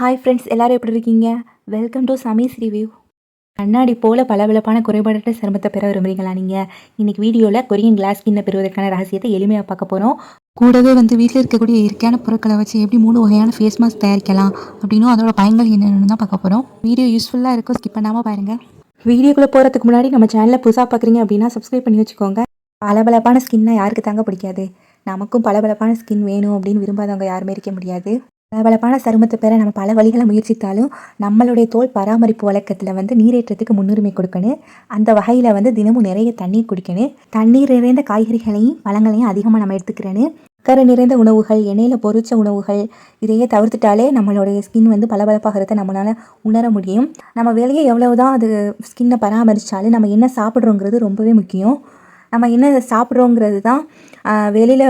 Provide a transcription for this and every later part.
Hi friends, எல்லோரும் எப்படி இருக்கீங்க? Welcome to Sami's review. கண்ணாடி போல் பளபளப்பான குறைபாடற்ற சருமத்தை பெற விரும்புகிறீங்களா? நீங்கள் இன்றைக்கி வீடியோவில் கொரியன் கிளாஸ் ஸ்கின்னை பெறுவதற்கான ரகசியத்தை எளிமையாக பார்க்க போகிறோம். கூடவே வீட்டில் இருக்கக்கூடிய இயற்கையான பொருட்களை வச்சு எப்படி 3 வகையான ஃபேஸ் மாஸ்க் தயாரிக்கலாம் அப்படின்னும் அதோட பயன்கள் என்னென்னு தான் பார்க்க போகிறோம். வீடியோ யூஸ்ஃபுல்லாக இருக்கும், ஸ்கிப் பண்ணாமல் பாருங்கள். வீடியோக்குள்ளே போகிறதுக்கு முன்னாடி நம்ம சேனலில் புதுசாக பார்க்குறீங்க அப்படின்னா சப்ஸ்கிரைப் பண்ணி வச்சுக்கோங்க. பளபளப்பான ஸ்கின்னை யாருக்கு தாங்க பிடிக்காது? நமக்கும் பளபளப்பான ஸ்கின் வேணும் அப்படின்னு விரும்பாதவங்க யாருமே இருக்க முடியாது. பளபளப்பான சருமத்தை பெற நம்ம பல வழிகளை முயற்சித்தாலும் நம்மளுடைய தோல் பராமரிப்பு வழக்கத்தில் நீரேற்றத்துக்கு முன்னுரிமை கொடுக்கணும். அந்த வகையில் தினமும் நிறைய தண்ணீர் குடிக்கணும். தண்ணீர் நிறைந்த காய்கறிகளையும் பழங்களையும் அதிகமாக நம்ம எடுத்துக்கிறேன்னு. சர்க்கரை நிறைந்த உணவுகள், எண்ணெயில் பொரிச்ச உணவுகள் இதையே தவிர்த்துட்டாலே நம்மளுடைய ஸ்கின் பளபளப்பாகிறத நம்மளால் உணர முடியும். நம்ம வெளியே எவ்வளவுதான் அது ஸ்கின்னை பராமரித்தாலும் நம்ம என்ன சாப்பிட்றோங்கிறது ரொம்பவே முக்கியம். நம்ம என்ன சாப்பிட்றோங்கிறது தான் வெளியில்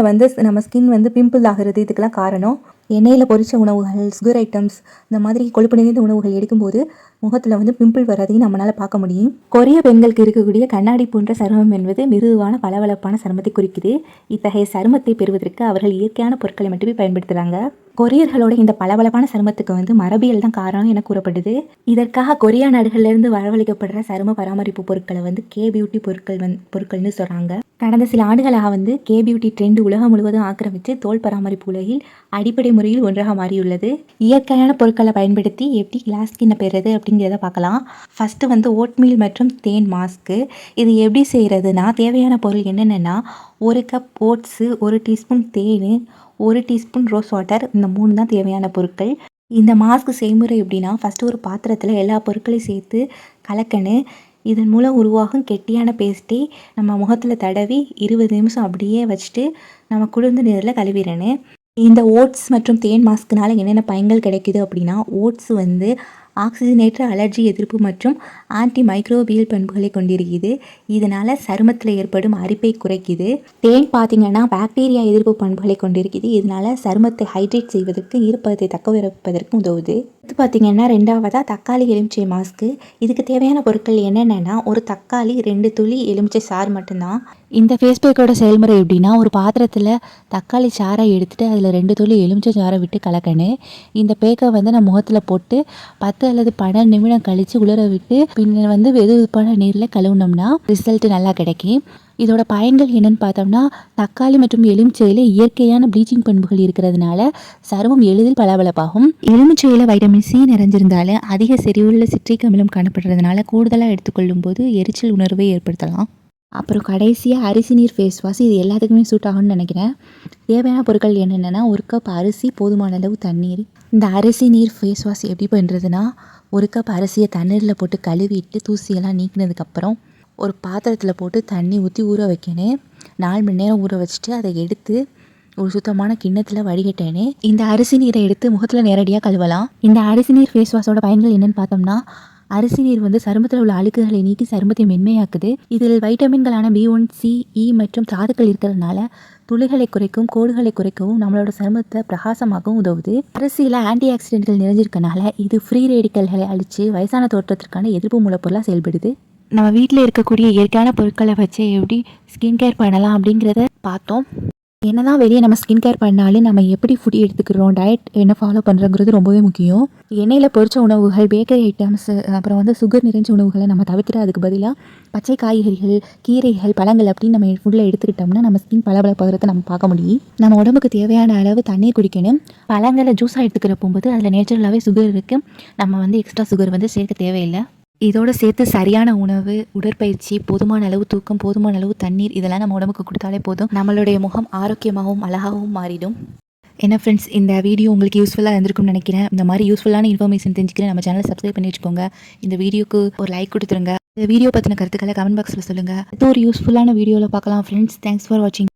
நம்ம ஸ்கின் பிம்பிள் ஆகிறது. இதுக்கெல்லாம் காரணம் எண்ணெயில் பொரிச்ச உணவுகள், சுகர் ஐட்டம்ஸ், இந்த மாதிரி கொழுப்பு நிறைந்த உணவுகள் எடுக்கும்போது முகத்தில் பிம்பிள் வர்றதையும் நம்மளால் பார்க்க முடியும். கொரிய பெண்களுக்கு இருக்கக்கூடிய கண்ணாடி போன்ற சருமம் என்பது மிருதுவான பளபளப்பான சருமத்தை குறிக்குது. இத்தகைய சருமத்தை பெறுவதற்கு அவர்கள் இயற்கையான பொருட்களை மட்டுமே பயன்படுத்துகிறாங்க. கொரியர்களோட இந்த பளபளப்பான சருமத்துக்கு மரபியல் தான் காரணம் என கூறப்படுது. இதற்காக கொரியா நாடுகளிலிருந்து வரவழைக்கப்படுற சரும பராமரிப்பு பொருட்களை கே பியூட்டி பொருட்கள்னு சொல்கிறாங்க. கடந்த சில ஆண்டுகளாக கே பியூட்டி ட்ரெண்ட் உலகம் முழுவதும் ஆக்கிரமித்து தோல் பராமரிப்பு உலகில் அடிப்படை முறையில் ஒன்றாக மாறியுள்ளது. இயற்கையான பொருட்களை பயன்படுத்தி எப்படி கிளாஸ் ஸ்கின்னை பெறுறது அப்படிங்கிறத பார்க்கலாம். ஃபஸ்ட்டு ஓட்மீல் மற்றும் தேன் மாஸ்க்கு. இது எப்படி செய்கிறதுனா, தேவையான பொருள் என்னென்னா 1 கப் ஓட்ஸு, 1 டீஸ்பூன் தேன், 1 டீஸ்பூன் ரோஸ் வாட்டர், இந்த 3 தான் தேவையான பொருட்கள். இந்த மாஸ்க் செய்முறை எப்படின்னா, ஃபஸ்ட்டு ஒரு பாத்திரத்தில் எல்லா பொருட்களையும் சேர்த்து கலக்கணும். இதன் மூலம் உருவாகும் கெட்டியான பேஸ்ட்டை நம்ம முகத்தில் தடவி 20 நிமிஷம் அப்படியே வச்சுட்டு நம்ம குளிர்ந்த நீரில் கழுவிடணும். இந்த ஓட்ஸ் மற்றும் தேன் மாஸ்க்குனால என்னென்ன பயன்கள் கிடைக்குது அப்படின்னா, ஓட்ஸ் ஆக்சிஜனேற்ற அலர்ஜி எதிர்ப்பு மற்றும் ஆன்டி மைக்ரோபியல் பண்புகளை கொண்டிருக்குது. இதனால் சருமத்தில் ஏற்படும் அரிப்பை குறைக்குது. தேன் பார்த்திங்கன்னா பாக்டீரியா எதிர்ப்பு பண்புகளை கொண்டிருக்குது. இதனால் சருமத்தை ஹைட்ரேட் செய்வதற்கு, ஈரப்பதத்தை தக்க வைப்பதற்கு உதவுது. இது பார்த்திங்கன்னா 2வதாக தக்காளி எலுமிச்சை மாஸ்க்கு. இதுக்கு தேவையான பொருட்கள் என்னென்னா, ஒரு தக்காளி, 2 துளி எலுமிச்சை சாறு மட்டும்தான். இந்த ஃபேஸ் பேக்கோட செயல்முறை எப்படின்னா, ஒரு பாத்திரத்தில் தக்காளி சாறை எடுத்துகிட்டு அதில் 2 துளி எலுமிச்சை சாறை விட்டு கலக்கணும். இந்த பேக்கை நம்ம முகத்தில் போட்டு 10 அல்லது 12 நிமிடம் கழித்து உலர விட்டு பின்னர் வெது வெதுப்பான நீரில் கழுவுனோம்னா ரிசல்ட் நல்லா கிடைக்கும். இதோட பயன்கள் என்னென்னு பார்த்தோம்னா, தக்காளி மற்றும் எலுமிச்சையில் இயற்கையான ப்ளீச்சிங் பண்புகள் இருக்கிறதுனால சருமம் எளிதில் பளபளப்பாகும். எலுமிச்சையில் வைட்டமின் சி நிறைஞ்சிருந்தாலும் அதிக செறிவுள்ள சிட்ரிக் அமிலம் காணப்படுறதுனால கூடுதலாக எடுத்துக்கொள்ளும் போது எரிச்சல் உணர்வை ஏற்படுத்தலாம். அப்புறம் கடைசியாக அரிசி நீர் ஃபேஸ் வாஷ். இது எல்லாத்துக்குமே சூட் ஆகும்னு நினைக்கிறேன். தேவையான பொருட்கள் என்னென்னா, 1 கப் அரிசி, போதுமான அளவு தண்ணீர். இந்த அரிசி நீர் ஃபேஸ் வாஷ் எப்படி பண்ணுறதுனா, 1 கப் அரிசியை தண்ணீரில் போட்டு கழுவிட்டு தூசியெல்லாம் நீக்கினதுக்கப்புறம் ஒரு பாத்திரத்தில் போட்டு தண்ணி ஊற்றி ஊற வைக்கணும். 4 மணி நேரம் ஊற வச்சுட்டு அதை எடுத்து ஒரு சுத்தமான கிண்ணத்தில் வடிகட்டேனே. இந்த அரிசி நீரை எடுத்து முகத்தில் நேரடியாக கழுவலாம். இந்த அரிசி நீர் ஃபேஸ் வாஷோட பயன்கள் என்னென்னு பார்த்தோம்னா, அரிசி நீர் சருமத்தில் உள்ள அழுக்குகளை நீக்கி சருமத்தை மென்மையாக்குது. இதில் வைட்டமின்களான B1, C, E மற்றும் தாதுக்கள் இருக்கிறதுனால துளிகளை குறைக்கும், கோடுகளை குறைக்கவும் நம்மளோட சருமத்தை பிரகாசமாகவும் உதவுது. அரிசியில் ஆன்டி ஆக்சிடென்ட்கள் நிறைஞ்சிருக்கனால இது ஃப்ரீ ரேடிக்கல்களை அழித்து வயசான தோற்றத்திற்கான எதிர்ப்பு மூலப்பொருளாக செயல்படுது. நம்ம வீட்டில் இருக்கக்கூடிய இயற்கையான பொருட்களை வச்சு எப்படி ஸ்கின் கேர் பண்ணலாம் அப்படிங்கிறத பார்த்தோம். என்னதான் வெளியே நம்ம ஸ்கின் கேர் பண்ணாலும் நம்ம எப்படி ஃபுட் எடுத்துக்கிறோம், டயட் என்ன ஃபாலோ பண்ணுறோங்கிறது ரொம்பவே முக்கியம். எண்ணெயில் பொரிச்ச உணவுகள், பேக்கரி ஐட்டம்ஸ், அப்புறம் சுகர் நிறைஞ்ச உணவுகளை நம்ம தவிர்த்துட்டு அதுக்கு பதிலாக பச்சை காய்கறிகள், கீரைகள், பழங்கள் அப்படின்னு நம்ம ஃபுட்டில் எடுத்துக்கிட்டோம்னா நம்ம ஸ்கின் பளபளப்பாகிறத நம்ம பார்க்க முடியும். நம்ம உடம்புக்கு தேவையான அளவு தண்ணீர் குடிக்கணும். பழங்களை ஜூஸாக எடுத்துக்கிற போகும்போது அதில் நேச்சுரலாகவே சுகர் இருக்குது. நம்ம எக்ஸ்ட்ரா சுகர் சேர்க்க தேவையில்லை. இதோடு சேர்த்து சரியான உணவு, உடற்பயிற்சி, போதுமான அளவு தூக்கம், போதுமான அளவு தண்ணீர், இதெல்லாம் நம்ம உடம்புக்கு கொடுத்தாலே போதும். நம்மளுடைய முகம் ஆரோக்கியமாகவும் அழகாகவும் மாறிடும். என்ன ஃப்ரெண்ட்ஸ், இந்த வீடியோ உங்களுக்கு யூஸ்ஃபுல்லாக இருந்திருக்கும்னு நினைக்கிறேன். இந்த மாதிரி யூஸ்ஃபுல்லான இன்ஃபர்மேஷன் தெரிஞ்சுக்கிறேன் நம்ம சேனலை சப்ஸ்கிரைப் பண்ணி வச்சுக்கோங்க. இந்த வீடியோக்கு ஒரு லைக் கொடுத்துருங்க. இந்த வீடியோ பற்றின கருத்துக்களை கமெண்ட் பாக்ஸில் சொல்லுங்கள். இது ஒரு யூஸ்ஃபுல்லான வீடியோவில் பார்க்கலாம் ஃப்ரெண்ட்ஸ். தேங்க்ஸ் ஃபார் வாட்சிங்.